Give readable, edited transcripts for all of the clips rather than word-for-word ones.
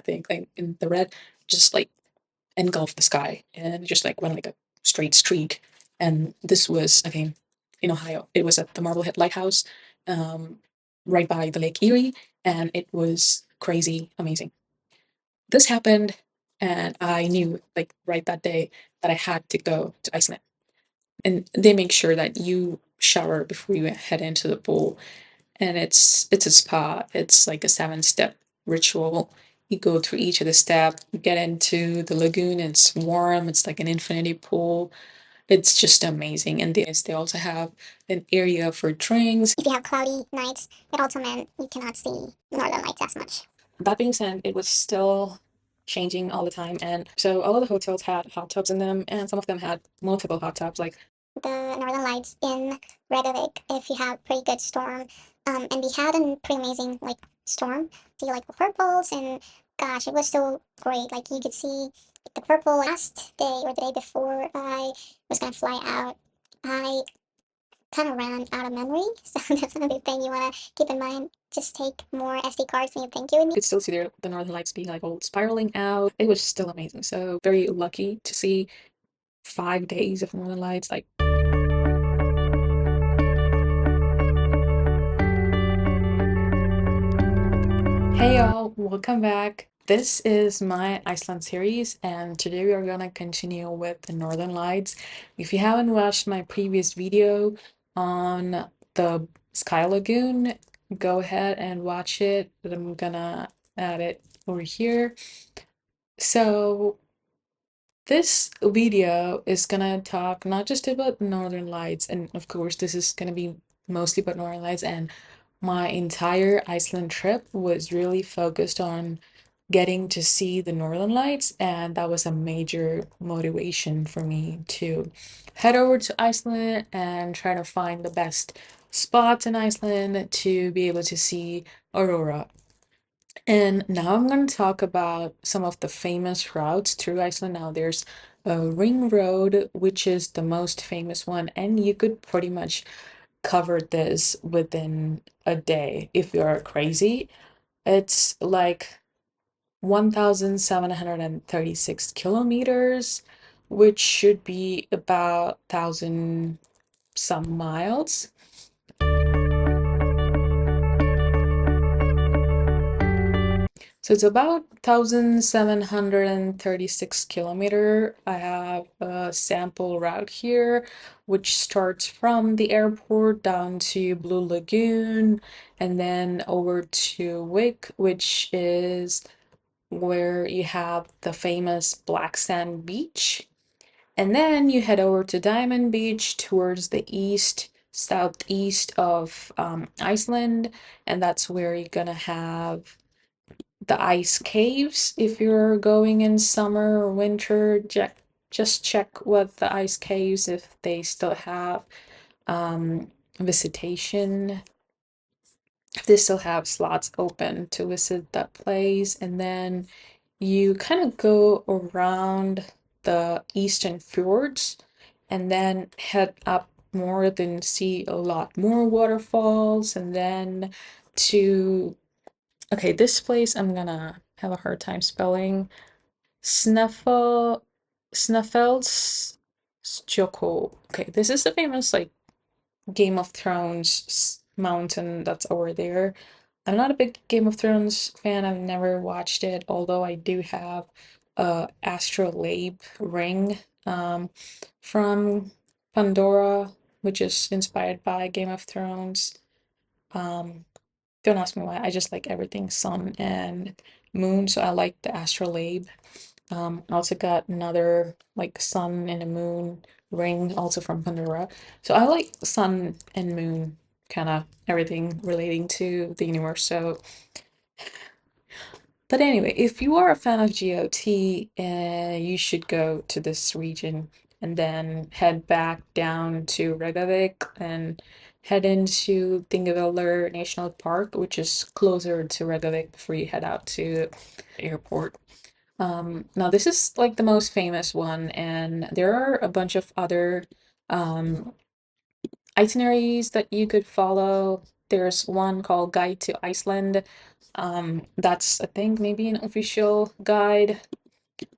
think, like in the red, just like engulfed the sky and just like went like a straight streak. And this was again in Ohio. It was at the Marblehead Lighthouse, um, right by the Lake Erie, and it was crazy amazing. This happened, and I knew like right that day that I had to go to Iceland. And they make sure that you shower before you head into the pool, and it's a spa. It's like a 7-step ritual. You go through each of the steps, you get into the lagoon, it's warm, it's like an infinity pool. It's just amazing. And they also have an area for drinks. If you have cloudy nights, it also meant you cannot see northern lights as much. That being said, it was still changing all the time, and so all of the hotels had hot tubs in them, and some of them had multiple hot tubs. Like the northern lights in Reykjavik, if you have pretty good storm, and we had a pretty amazing like storm. See like the purples, and gosh, it was so great. Like you could see the purple. Last day or the day before I was gonna fly out, I kind of ran out of memory. So that's another thing you want to keep in mind. Just take more SD cards than you think you would you need. could still see the northern lights being like all spiraling out. It was still amazing. So very lucky to see 5 days of northern lights. Like, hey y'all, welcome back. This is my Iceland series, and today we are gonna continue with the Northern Lights. If you haven't watched my previous video on the Sky Lagoon, go ahead and watch it. I'm gonna add it over here. So this video is gonna talk not just about Northern Lights, and of course, this is gonna be mostly about Northern Lights, and my entire Iceland trip was really focused on getting to see the Northern Lights, and that was a major motivation for me to head over to Iceland and try to find the best spots in Iceland to be able to see Aurora. And now I'm going to talk about some of the famous routes through Iceland. Now, there's a ring road, which is the most famous one, and you could pretty much cover this within a day if you're crazy. It's like 1,736 kilometers, which should be about 1,000 some miles. So it's about 1,736 kilometer. I have a sample route here, which starts from the airport down to Blue Lagoon and then over to Wick, which is where you have the famous black sand beach. And then you head over to Diamond Beach towards the east, southeast of Iceland, and that's where you're gonna have the ice caves. If you're going in summer or winter, just check what the ice caves if they still have visitation, if they still have slots open to visit that place. And then you kind of go around the eastern fjords and then head up north and see a lot more waterfalls, and then to okay, this place I'm gonna have a hard time spelling. Snuffle Snuffles Joko. Okay, this is the famous like Game of Thrones mountain that's over there. I'm not a big Game of Thrones fan. I've never watched it, although I do have a astrolabe ring from Pandora, which is inspired by Game of Thrones. Um, don't ask me why. I just like everything sun and moon, so I like the astrolabe. I also got another like sun and a moon ring, also from Pandora. So I like sun and moon, kind of everything relating to the universe. So, but anyway, if you are a fan of GOT, you should go to this region and then head back down to Reykjavik and head into Thingvellir National Park, which is closer to Reykjavik before you head out to the airport. Now this is like the most famous one, and there are a bunch of other um, itineraries that you could follow. There's one called Guide to Iceland. That's I think maybe an official guide.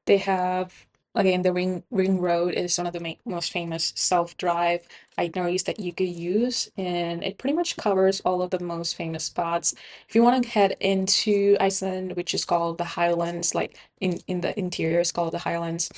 They have again the ring road is one of the most famous self-drive itineraries that you could use, and it pretty much covers all of the most famous spots. If you want to head into Iceland, which is called the Highlands, like in the interior is called the Highlands.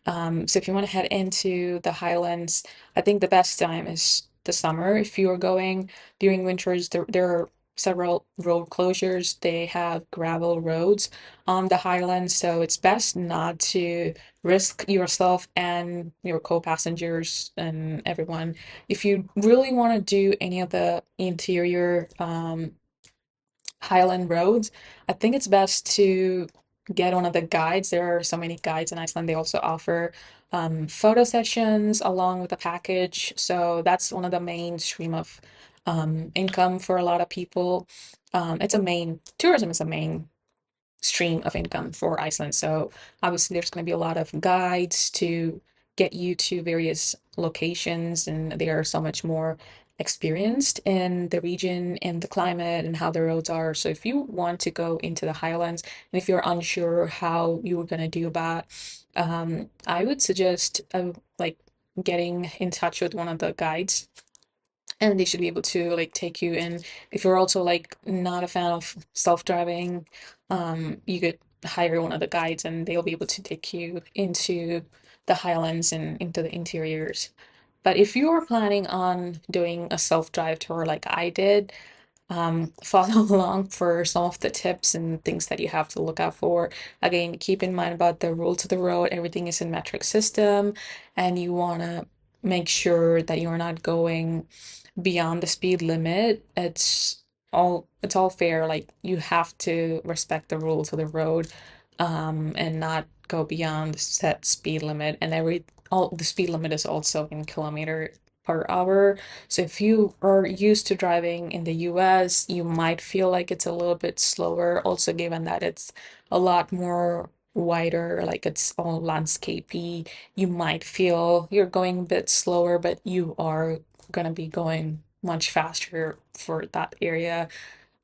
So if you want to head into the Highlands, I think the best time is the summer. If you are going during winters, there are several road closures. They have gravel roads on the Highlands, so it's best not to risk yourself and your co-passengers and everyone. If you really want to do any of the interior Highland roads, I think it's best to get one of the guides. There are so many guides in Iceland. They also offer photo sessions along with a package. So that's one of the main stream of income for a lot of people. It's a main tourism is a main stream of income for Iceland. So obviously there's going to be a lot of guides to get you to various locations, and they are so much more experienced in the region and the climate and how the roads are. So if you want to go into the Highlands and if you're unsure how you were going to do about, I would suggest like getting in touch with one of the guides, and they should be able to like take you in. If you're also like not a fan of self-driving, you could hire one of the guides and they'll be able to take you into the Highlands and into the interiors. But if you are planning on doing a self-drive tour like I did, follow along for some of the tips and things that you have to look out for. Again, keep in mind about the rules of the road. Everything is in metric system, and you want to make sure that you're not going beyond the speed limit. It's all fair. Like you have to respect the rules of the road, and not go beyond the set speed limit. And every all the speed limit is also in kilometer per hour. So if you are used to driving in the US, you might feel like it's a little bit slower. Also, given that it's a lot more wider, like it's all landscapey, you might feel you're going a bit slower, but you are gonna be going much faster for that area.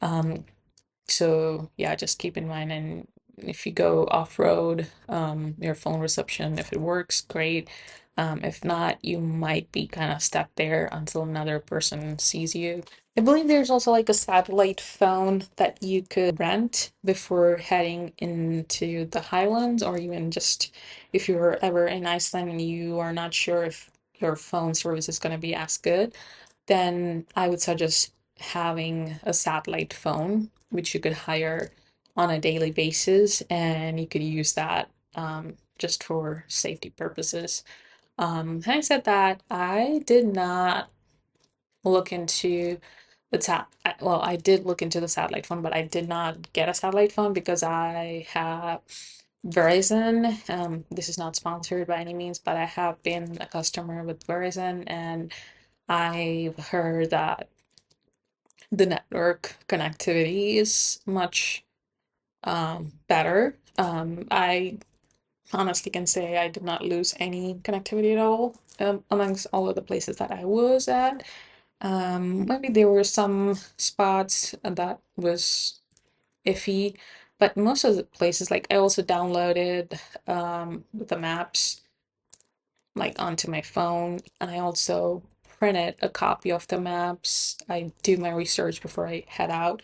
Um, so yeah, just keep in mind, and if you go off-road, your phone reception, if it works, great. If not, you might be kind of stuck there until another person sees you. I believe there's also like a satellite phone that you could rent before heading into the Highlands, or even just if you're ever in Iceland and you are not sure if your phone service is going to be as good, then I would suggest having a satellite phone, which you could hire on a daily basis, and you could use that just for safety purposes. Having said that, I did not look into well, I did look into the satellite phone, but I did not get a satellite phone because I have Verizon. This is not sponsored by any means, but I have been a customer with Verizon, and I've heard that the network connectivity is much better. I honestly can say I did not lose any connectivity at all amongst all of the places that I was at. Maybe there were some spots that was iffy, but most of the places, like I also downloaded the maps like onto my phone, and I also printed a copy of the maps. I do my research before I head out.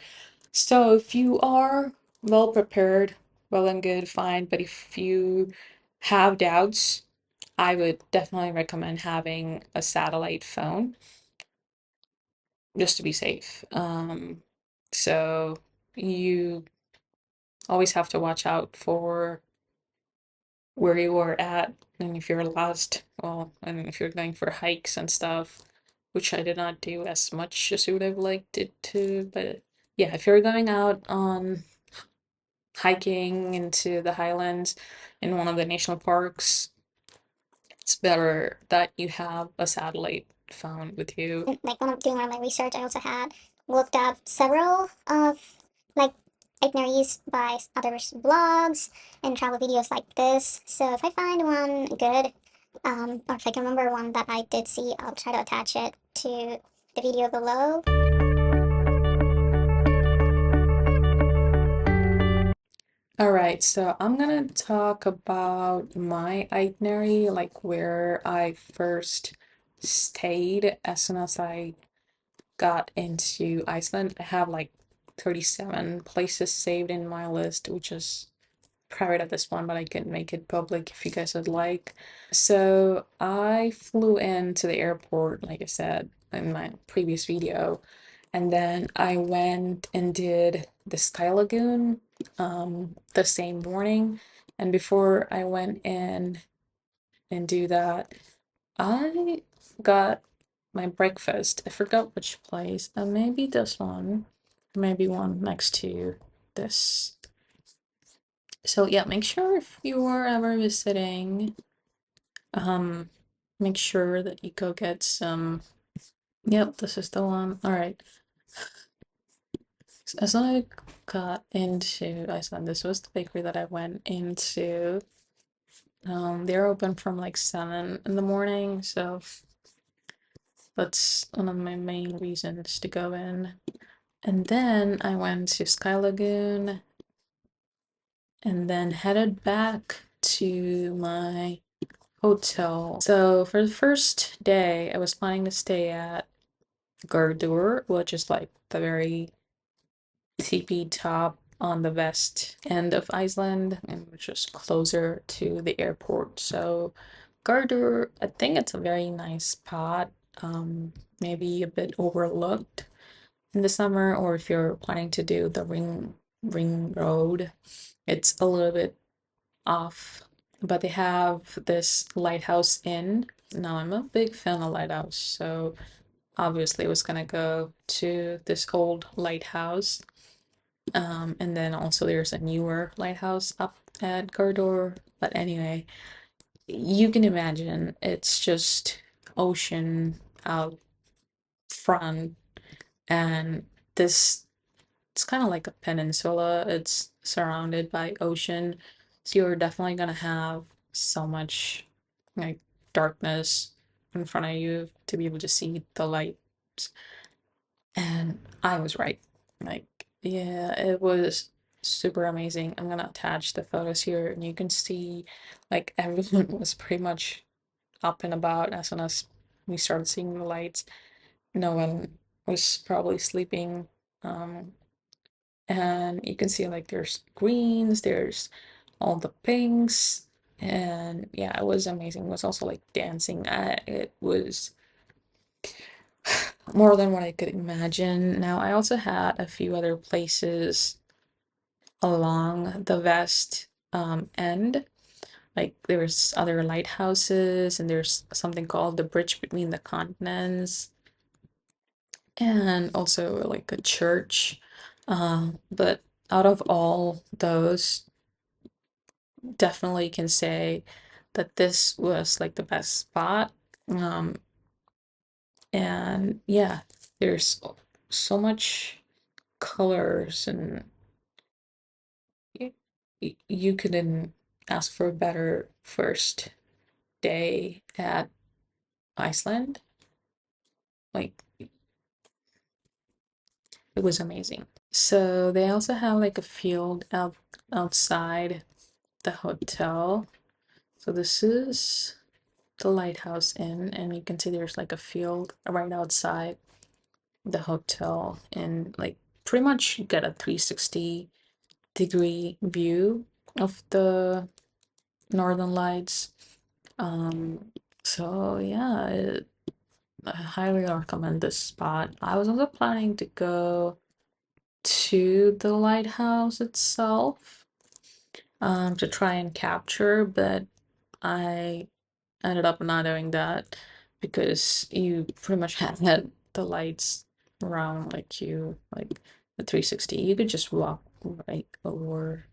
So if you are well prepared, well and good, fine. But if you have doubts, I would definitely recommend having a satellite phone just to be safe. So you always have to watch out for where you are at, and if you're lost, well, and if you're going for hikes and stuff, which I did not do as much as I would have liked it to, but yeah, if you're going out on hiking into the Highlands in one of the national parks, it's better that you have a satellite phone with you. Like when I'm doing one of my research, I also had looked up several of like itineraries by others' blogs and travel videos like this. So if I find one good, or if I can remember one that I did see, I'll try to attach it to the video below. All right, so I'm gonna talk about my itinerary, like where I first stayed as soon as I got into Iceland. I have like 37 places saved in my list, which is private at this one, but I can make it public if you guys would like. So I flew into the airport, like I said in my previous video, and then I went and did the Sky Lagoon the same morning. And before I went in and do that, I got my breakfast. I forgot which place. Maybe this one, maybe one next to this. So yeah, make sure if you are ever visiting, um, make sure that you go get some. Yep, this is the one. All right. As I got into Iceland, this was the bakery that I went into. They're open from like 7 in the morning, so that's one of my main reasons to go in. And then I went to Sky Lagoon and then headed back to my hotel. So for the first day, I was planning to stay at Gardur, which is like the very tippy top on the west end of Iceland, and which is closer to the airport. So Gardur, I think it's a very nice spot. Maybe a bit overlooked in the summer, or if you're planning to do the ring road, it's a little bit off. But they have this lighthouse inn. Now I'm a big fan of lighthouse, so obviously I was gonna go to this old lighthouse. And then also there's a newer lighthouse up at Gardor. But anyway, you can imagine it's just ocean out front, and this it's kind of like a peninsula. It's surrounded by ocean, so you're definitely gonna have so much like darkness in front of you to be able to see the lights. And I was right. Like, yeah, it was super amazing. I'm gonna attach the photos here, and you can see like everyone was pretty much up and about as soon as we started seeing the lights. No one was probably sleeping. Um, and you can see like there's greens, there's all the pinks, and yeah, it was amazing. It was also like dancing. It was more than what I could imagine. Now, I also had a few other places along the west end. Like there's other lighthouses, and there's something called the Bridge Between the Continents, and also like a church. But out of all those, definitely can say that this was like the best spot. Um, and yeah, there's so much colors, and you couldn't ask for a better first day at Iceland. Like, it was amazing. So they also have like a field outside the hotel. So this is the Lighthouse Inn, and you can see there's like a field right outside the hotel, and like pretty much you get a 360-degree view of the Northern Lights. Um, so yeah, I highly recommend this spot. I was also planning to go to the lighthouse itself, to try and capture, but I ended up not doing that because you pretty much had the lights around like the 360. You could just walk right over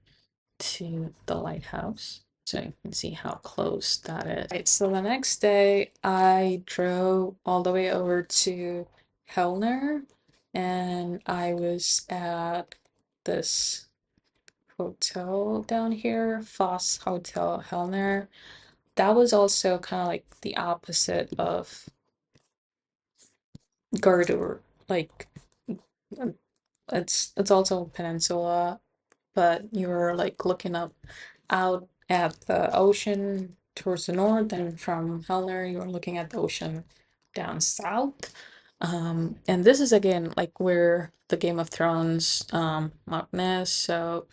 to the lighthouse. So you can see how close that is. Right, so the next day I drove all the way over to Helner, and I was at this hotel down here, Foss Hotel Helner. That was also kind of like the opposite of Gardur. Like, it's also a peninsula, but you're like looking up out at the ocean towards the north, and from Helner, you're looking at the ocean down south. And this is again like where the Game of Thrones mountain is. So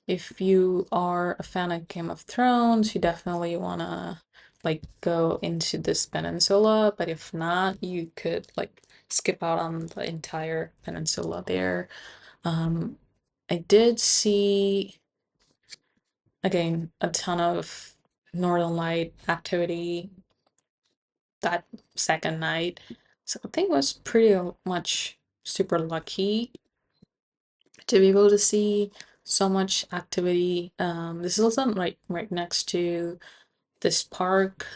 if you are a fan of Game of Thrones, you definitely wanna like go into this peninsula. But if not, you could like skip out on the entire peninsula there. Um, I did see again a ton of Northern Light activity that second night. So I think it was pretty much super lucky to be able to see so much activity. This is also right next to this park.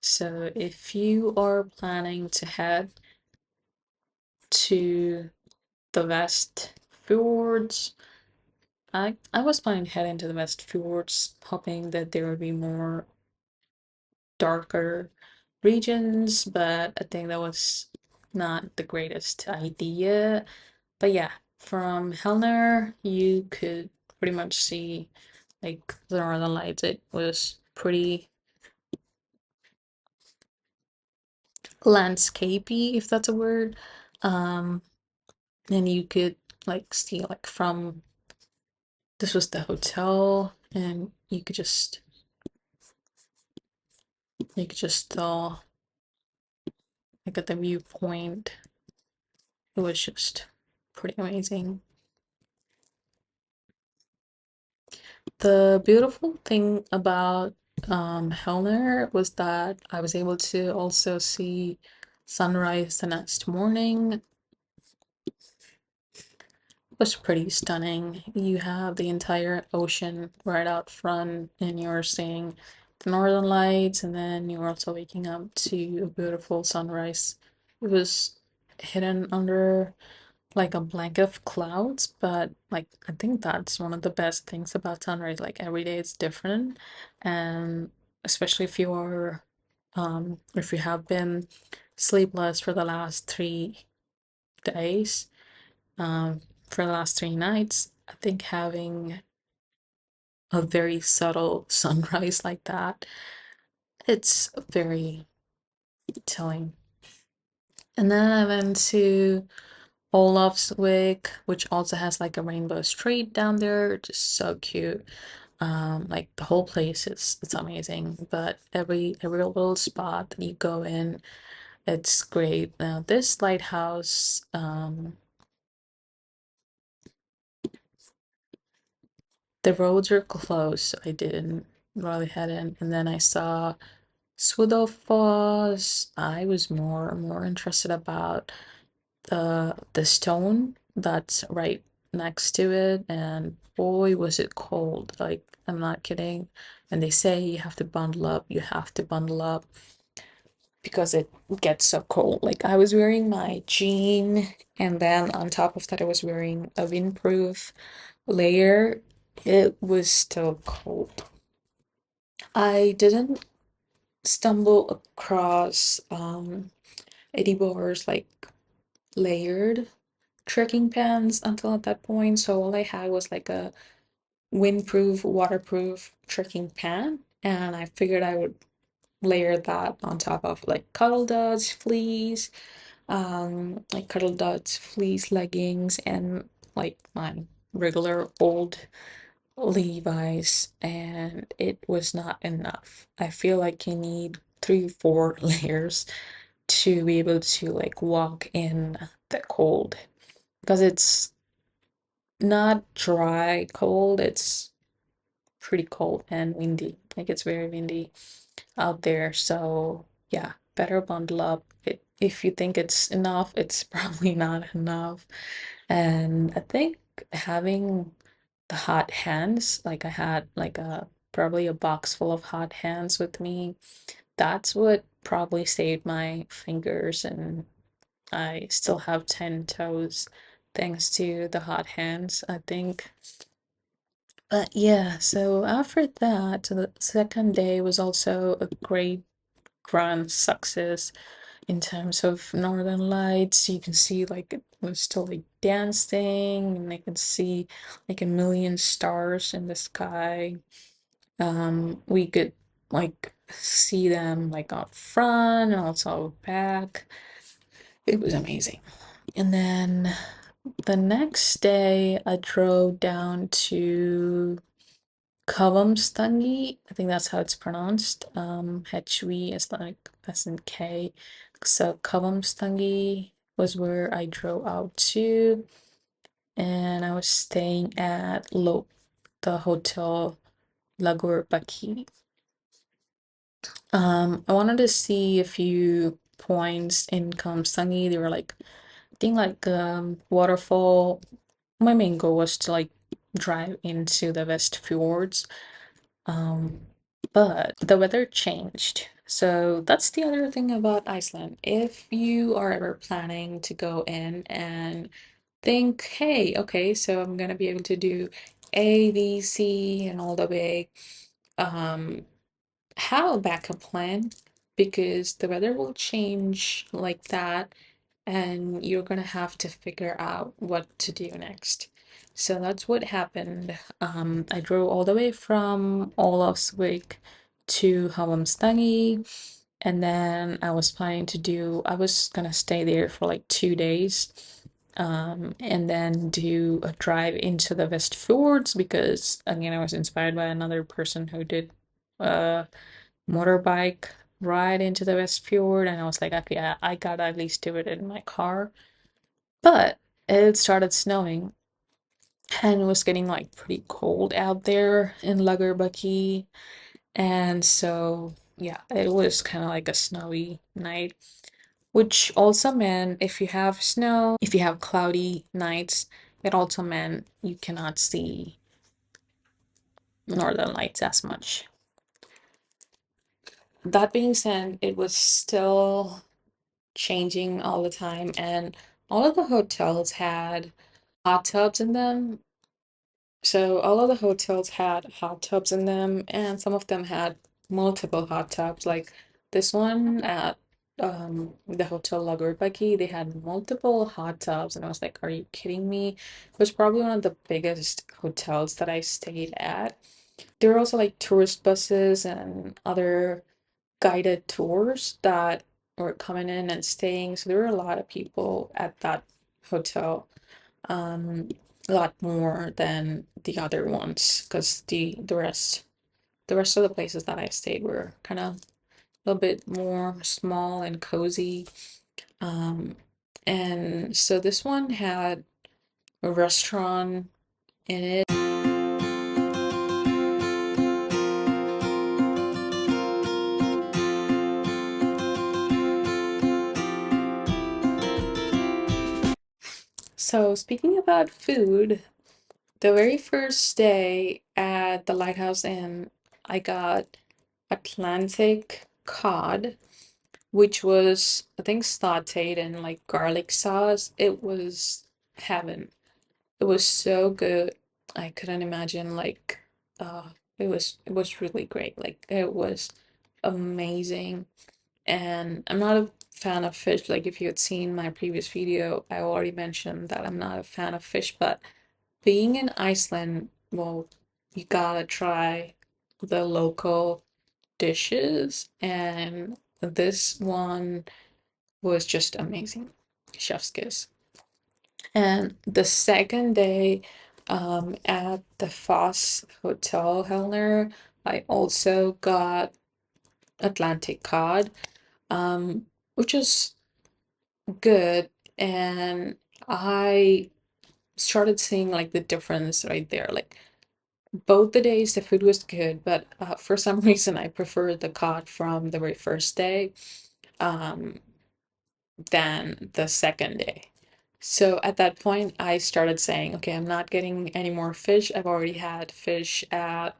So if you are planning to head to the West Fjords, I was planning to head into the West Fjords, hoping that there would be more darker regions, but I think that was not the greatest idea. But yeah, from Helner, you could pretty much see like the Northern Lights. It was pretty landscapey, if that's a word. Um, and you could like see like from this was the hotel, and you could just like at the viewpoint. It was just pretty amazing. The beautiful thing about Helner was that I was able to also see sunrise the next morning. It was pretty stunning. You have the entire ocean right out front, and you're seeing the northern lights, and then you're also waking up to a beautiful sunrise. It was hidden under like a blanket of clouds, but like I think that's one of the best things about sunrise. Like every day it's different, and especially if you have been sleepless for the last 3 days, um, for the last 3 nights, I think having a very subtle sunrise like that, it's very telling. And then I went to Olafsvik, which also has like a rainbow street down there, just so cute. Like the whole place is it's amazing, but every little spot that you go in, it's great. Now this lighthouse, the roads are closed, so I didn't really head in. And then I saw Falls. I was more interested about the stone that's right next to it, and boy was it cold. Like I'm not kidding. And they say you have to bundle up, you have to bundle up because it gets so cold. Like I was wearing my jean, and then on top of that I was wearing a windproof layer. It was still cold. I didn't stumble across Edibor's like layered trekking pants until at that point. So all I had was like a windproof, waterproof trekking pant, and I figured I would layer that on top of like Cuddle Duds fleece, like Cuddle Duds fleece leggings, and like my regular old Levi's, and it was not enough. I feel like you need 3, 4 layers to be able to like walk in the cold because it's not dry cold, it's pretty cold and windy. Like it's very windy out there. So yeah, better bundle up. If you think it's enough, it's probably not enough. And I think having the hot hands, like I had like a probably a box full of hot hands with me. That's what probably saved my fingers, and I still have 10 toes thanks to the hot hands, I think. But yeah, so after that, the second day was also a great grand success in terms of Northern Lights. You can see like it was still like dancing, and I could see like a million stars in the sky. We could like see them like out front and also back. It was amazing. And then the next day, I drove down to Kavamstangi. I think that's how it's pronounced. Hetchui is like as in K. So Kavamstangi was where I drove out to, and I was staying at the hotel Lagur Baki. I wanted to see a few points in Kamsangi. They were like, I think like waterfall. My main goal was to like drive into the West Fjords. Um, but the weather changed. So that's the other thing about Iceland. If you are ever planning to go in and think, hey, okay, so I'm gonna be able to do A, B, C, and all the way. Um, have a backup plan because the weather will change like that and you're gonna have to figure out what to do next. So that's what happened. I drove all the way from Olavsvik to Halmstad, and then I was gonna stay there for like 2 days, and then do a drive into the West Fjords because again, I was inspired by another person who did a motorbike ride into the West Fjord, and I was like, okay, I gotta at least do it in my car. But it started snowing and it was getting like pretty cold out there in Lagerbucky. And so, yeah, it was kind of like a snowy night, which also meant if you have cloudy nights, it also meant you cannot see northern lights as much. That being said, it was still changing all the time, and all of the hotels had hot tubs in them. So all of the hotels had hot tubs in them, and some of them had multiple hot tubs. Like this one at the Hotel Lagurbaki, they had multiple hot tubs, and I was like, "Are you kidding me?" It was probably one of the biggest hotels that I stayed at. There were also like tourist buses and other guided tours that were coming in and staying. So there were a lot of people at that hotel. Um, a lot more than the other ones because the rest of the places that I stayed were kind of a little bit more small and cozy. Um, and so this one had a restaurant in it. So speaking about food, the very first day at the Lighthouse Inn, I got Atlantic cod, which was, I think, sauteed in like garlic sauce. It was heaven. It was so good. I couldn't imagine like uh it was really great. Like it was amazing. And I'm not a fan of fish. Like if you had seen my previous video, I already mentioned that I'm not a fan of fish, but being in Iceland, well, you gotta try the local dishes, and this one was just amazing. Chef's kiss. And the second day, at the Foss Hotel Helner, I also got Atlantic cod, um, which is good. And I started seeing like the difference right there. Like both the days the food was good, but for some reason I preferred the cod from the very first day um, than the second day. So at that point, I started saying, okay, I'm not getting any more fish. I've already had fish at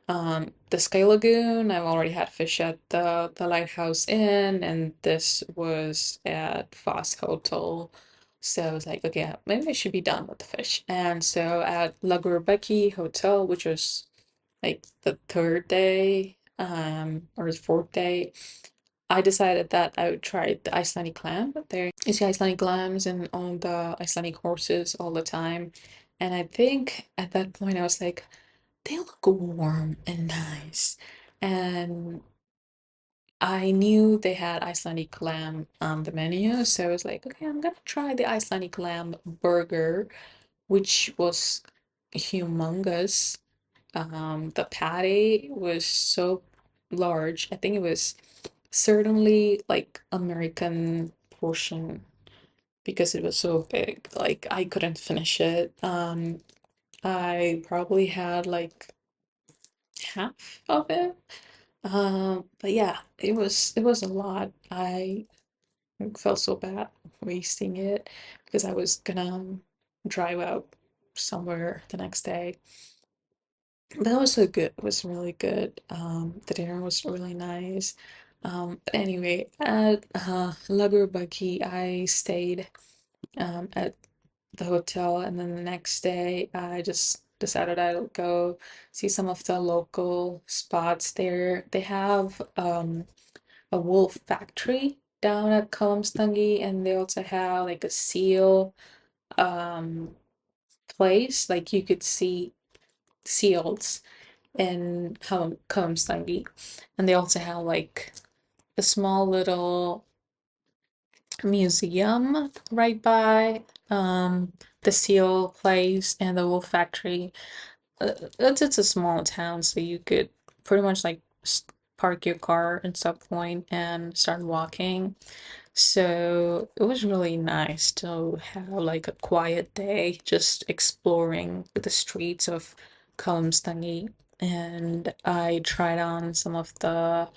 the Sky Lagoon. I've already had fish at the Lighthouse Inn, and this was at Foss Hotel. So I was like, okay, maybe I should be done with the fish. And so at Lagurbeki Hotel, which was like the third day, or the fourth day, I decided that I would try the Icelandic clam. There is the Icelandic clams and on the Icelandic horses all the time. And I think at that point I was like, they look warm and nice. And I knew they had Icelandic lamb on the menu, so I was like, okay, I'm gonna try the Icelandic lamb burger, which was humongous. The patty was so large. I think it was certainly like American portion because it was so big. Like I couldn't finish it. I probably had like half of it. But yeah, it was a lot. I felt so bad wasting it because I was gonna drive out somewhere the next day. But it was so good. It was really good. The dinner was really nice. But anyway, at Lagurbaki, I stayed at the hotel, and then the next day, I just decided I'd go see some of the local spots there. They have a wool factory down at Kams, and they also have like a seal um place. Like you could see seals in Kams, and they also have like a small little museum right by the seal place and the wool factory. It's a small town, so you could pretty much like park your car at some point and start walking. So it was really nice to have like a quiet day, just exploring the streets of Kalmstangi. And I tried on some of the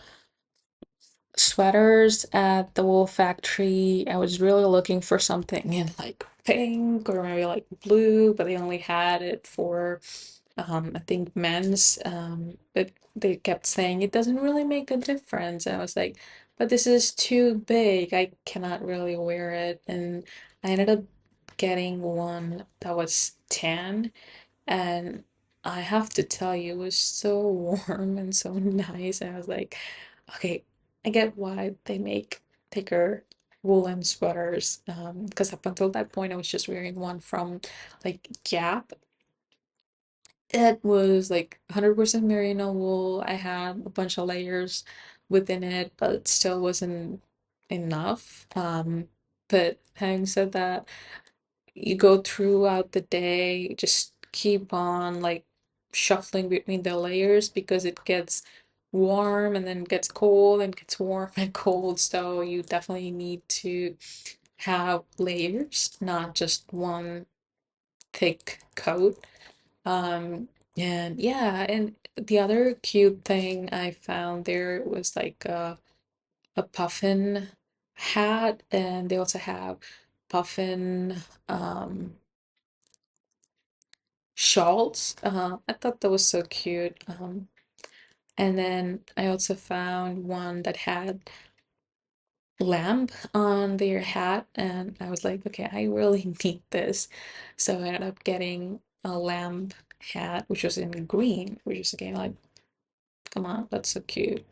sweaters at the wool factory. I was really looking for something in like pink or maybe like blue, but they only had it for I think men's. But they kept saying it doesn't really make a difference. And I was like, but this is too big. I cannot really wear it. And I ended up getting one that was tan, and I have to tell you, it was so warm and so nice. And I was like, okay, I get why they make thicker woolen sweaters. Because up until that point, I was just wearing one from like Gap. It was like 100% merino wool. I had a bunch of layers within it, but it still wasn't enough. But having said that, you go throughout the day, just keep on like shuffling between the layers because it gets warm and then gets cold and gets warm and cold. So you definitely need to have layers, not just one thick coat. Um, and yeah, and the other cute thing I found there was like a puffin hat, and they also have puffin shawls. I thought that was so cute. And then I also found one that had lamp on their hat, and I was like, okay, I really need this. So I ended up getting a lamp hat, which was in green, which is again like, come on, that's so cute.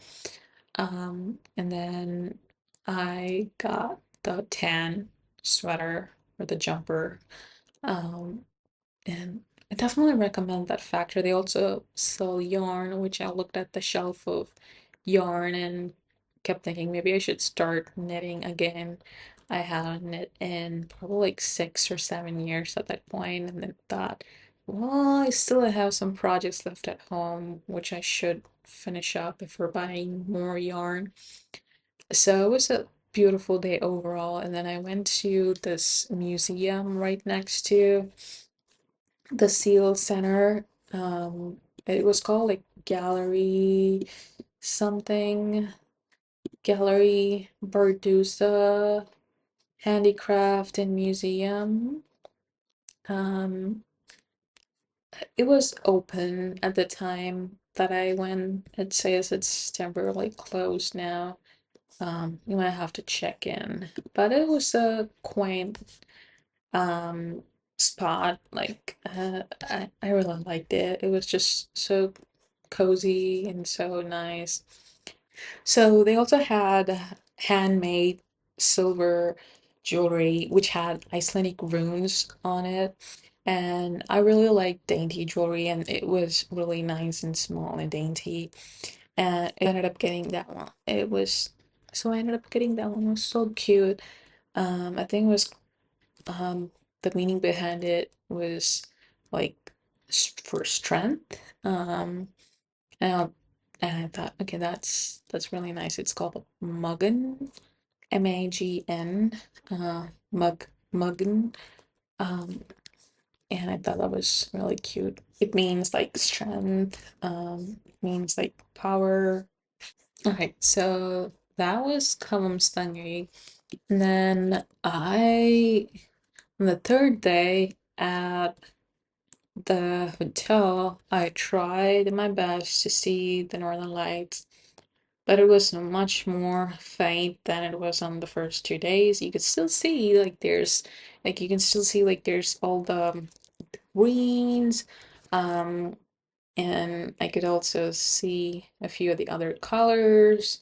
And then I got the tan sweater or the jumper. Um, And I definitely recommend that factory. They also sell yarn, which I looked at the shelf of yarn and kept thinking maybe I should start knitting again. I hadn't knit in probably like 6 or 7 years at that point, and then thought, well, I still have some projects left at home, which I should finish up before buying more yarn. So it was a beautiful day overall, and then I went to this museum right next to the Seal Center. It was called like Gallery something, Gallery Bardusa Handicraft and Museum. Um, it was open at the time that I went. It says it's temporarily closed now. You might have to check in, but it was a quaint um spot. Like I really liked it. It was just so cozy and so nice. So they also had handmade silver jewelry, which had Icelandic runes on it. And I really like dainty jewelry, and it was really nice and small and dainty. And I ended up getting that one. I ended up getting that one. It was so cute. I think it was the meaning behind it was like for strength. And I, and I thought, okay, that's really nice. It's called Muggen, Magn, Muggen. Um, and I thought that was really cute. It means like strength, it means like power. Okay, so that was Kams Engira. And then on the third day at the hotel, I tried my best to see the Northern Lights, but it was much more faint than it was on the first 2 days. You could still see like you can still see like there's all the greens, um, and I could also see a few of the other colors,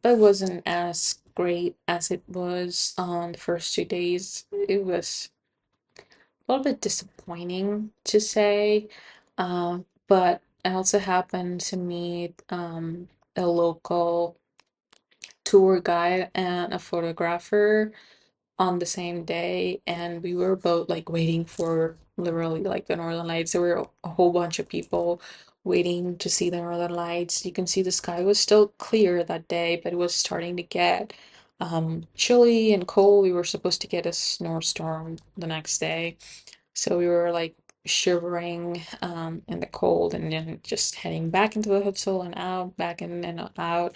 but it wasn't as great as it was on the first 2 days. It was a little bit disappointing to say, but I also happened to meet a local tour guide and a photographer on the same day, and we were both like waiting for literally like the Northern Lights. There were a whole bunch of people waiting to see the Northern Lights. You can see the sky was still clear that day, but it was starting to get chilly and cold. We were supposed to get a snowstorm the next day. So we were like shivering in the cold and then just heading back into the hotel and out, back in and out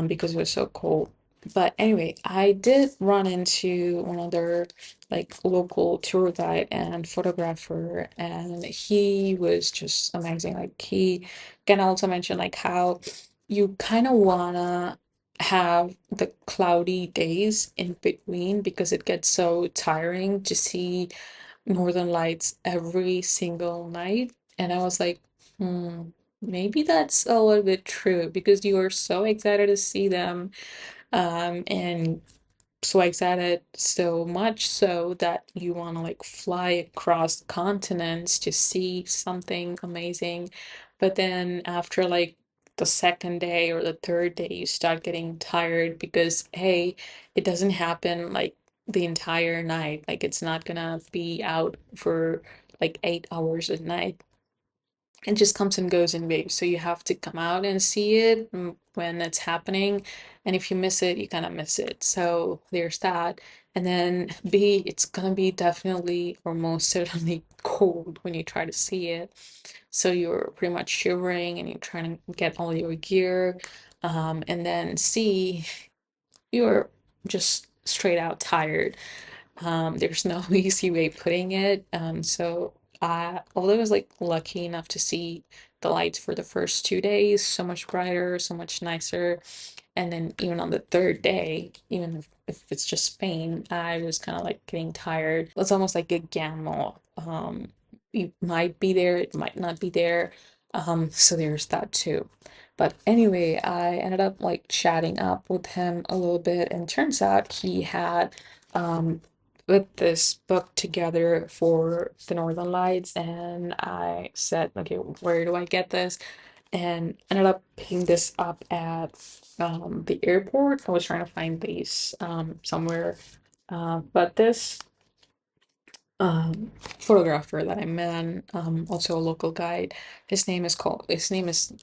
because it was so cold. But anyway, I did run into another like local tour guide and photographer, and he was just amazing. Like he can also mention like how you kind of wanna have the cloudy days in between because it gets so tiring to see Northern Lights every single night. And I was like, maybe that's a little bit true because you are so excited to see them. And so excited so much so that you want to like fly across continents to see something amazing. But then after like the second day or the third day, you start getting tired because, hey, it doesn't happen like the entire night. Like it's not gonna be out for like 8 hours a night. It just comes and goes in waves. So you have to come out and see it when it's happening. And if you miss it, you kind of miss it. So there's that. And then B, it's gonna be definitely or most certainly cold when you try to see it. So you're pretty much shivering and you're trying to get all your gear. And then C, you're just straight out tired. There's no easy way putting it. Although I was like lucky enough to see the lights for the first 2 days, so much brighter, so much nicer. And then even on the third day, even if it's just faint, I was kind of like getting tired. It's almost like a gamble. You might be there, it might not be there. So there's that too. But anyway, I ended up like chatting up with him a little bit, and turns out he had um put this book together for the Northern Lights, and I said, okay, where do I get this? And ended up picking this up at the airport. I was trying to find these somewhere, but this photographer that I met, also a local guide. His name is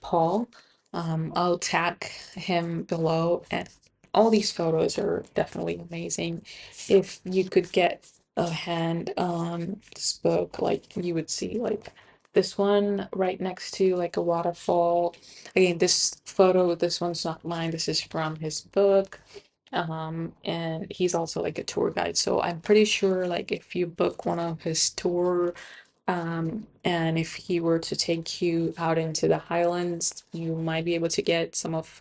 Paul. I'll tag him below, and all these photos are definitely amazing. If you could get a hand on this book, like you would see like this one right next to like a waterfall. Again, this one's not mine. This is from his book. And he's also like a tour guide. So I'm pretty sure like if you book one of his tour, and if he were to take you out into the Highlands, you might be able to get some of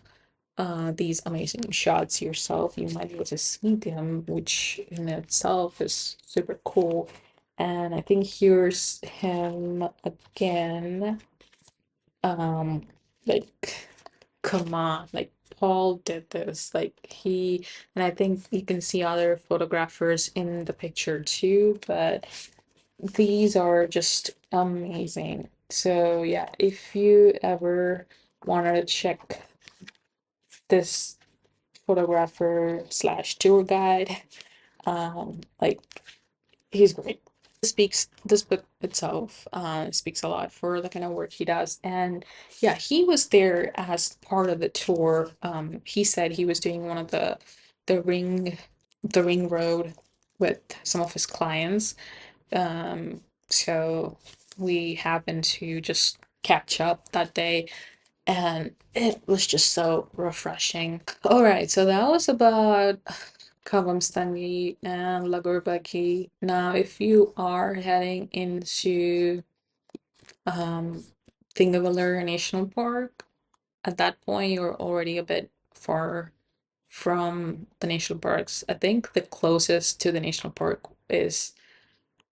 these amazing shots yourself. You might be able to see them, which in itself is super cool. And I think here's him again. Um, like, come on, like Paul did this. Like he, and I think you can see other photographers in the picture too, but these are just amazing. So yeah, if you ever wanted to check this photographer slash tour guide, like he's great. This book itself speaks a lot for the kind of work he does. And yeah, he was there as part of the tour. He said he was doing one of the ring road with some of his clients. So we happened to just catch up that day, and it was just so refreshing. All right, so that was about Kavamstangi and Lagurbaki. Now, if you are heading into um, Thingvellir National Park, at that point you're already a bit far from the national parks. I think the closest to the national park is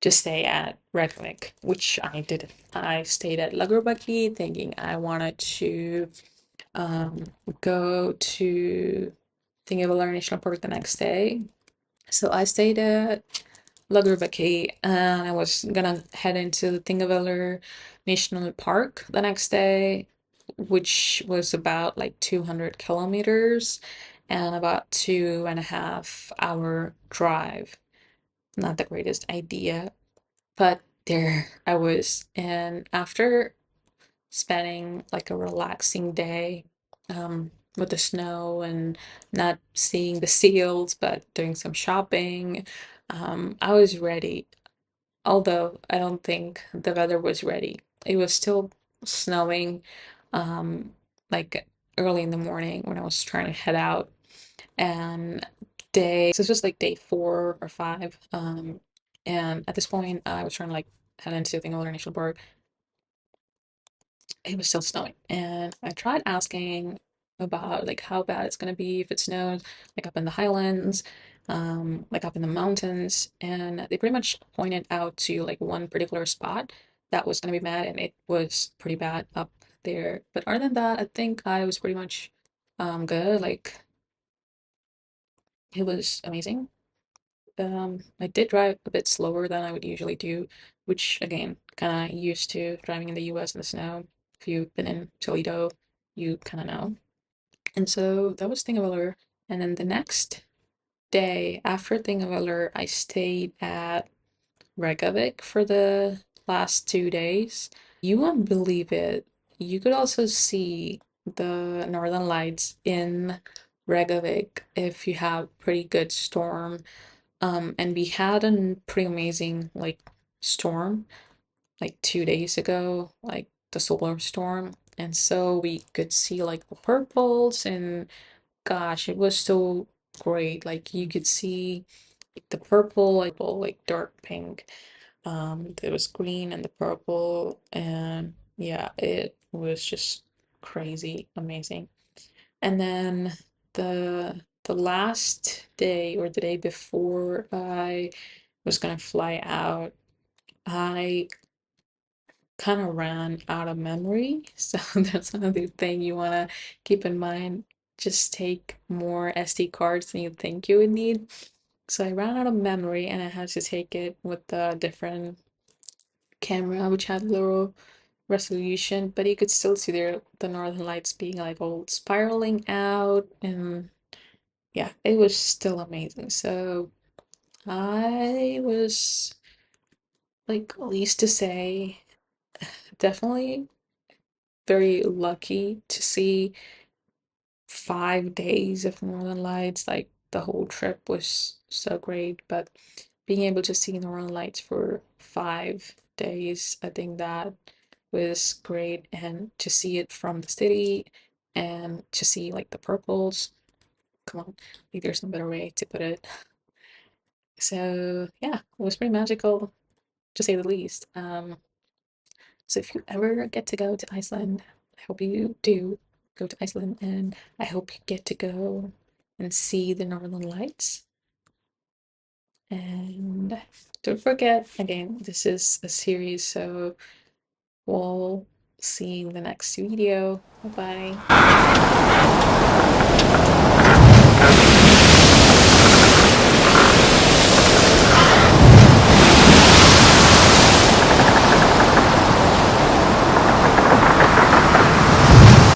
to stay at Reykjavik, which I didn't. I stayed at Lagurbaki thinking I wanted to um, go to Thingvellir National Park the next day. So I stayed at Lagurbaki and I was gonna head into Thingvellir National Park the next day, which was about like 200 kilometers and about 2.5 hour drive. Not the greatest idea, but there I was. And after spending like a relaxing day with the snow and not seeing the seals, but doing some shopping. I was ready, although I don't think the weather was ready. It was still snowing, um, like early in the morning when I was trying to head out. And this was like day 4 or 5. And at this point, I was trying to like head into the Northern National Park. It was still snowing, and I tried asking about like how bad it's gonna be if it snows, like up in the Highlands, like up in the mountains, and they pretty much pointed out to like one particular spot that was gonna be bad, and it was pretty bad up there. But other than that, I think I was pretty much good. Like it was amazing. I did drive a bit slower than I would usually do, which again, kind of used to driving in the US in the snow. If you've been in Toledo, you kind of know. And so that was Thingvellir. And then the next day after Thingvellir, I stayed at Reykjavik for the last 2 days. You won't believe it. You could also see the Northern Lights in Reykjavik if you have pretty good storm. And we had a pretty amazing like storm like 2 days ago, like the solar storm. And so we could see like the purples, and gosh, it was so great. Like you could see the purple, like dark pink. There was green and the purple, and yeah, it was just crazy amazing. And then the last day or the day before I was gonna fly out, I kind of ran out of memory. So that's another thing you want to keep in mind. Just take more SD cards than you think you would need. So I ran out of memory and I had to take it with a different camera, which had low resolution, but you could still see the northern lights being like all spiraling out, and yeah, it was still amazing. So I was like, least to say, definitely very lucky to see 5 days of Northern Lights. Like the whole trip was so great, but being able to see Northern Lights for 5 days, I think that was great. And to see it from the city and to see like the purples, come on, like there's no better way to put it. So yeah, it was pretty magical to say the least. So if you ever get to go to Iceland, I hope you do go to Iceland, and I hope you get to go and see the Northern Lights. And don't forget, again, this is a series, so we'll see you in the next video. Bye bye.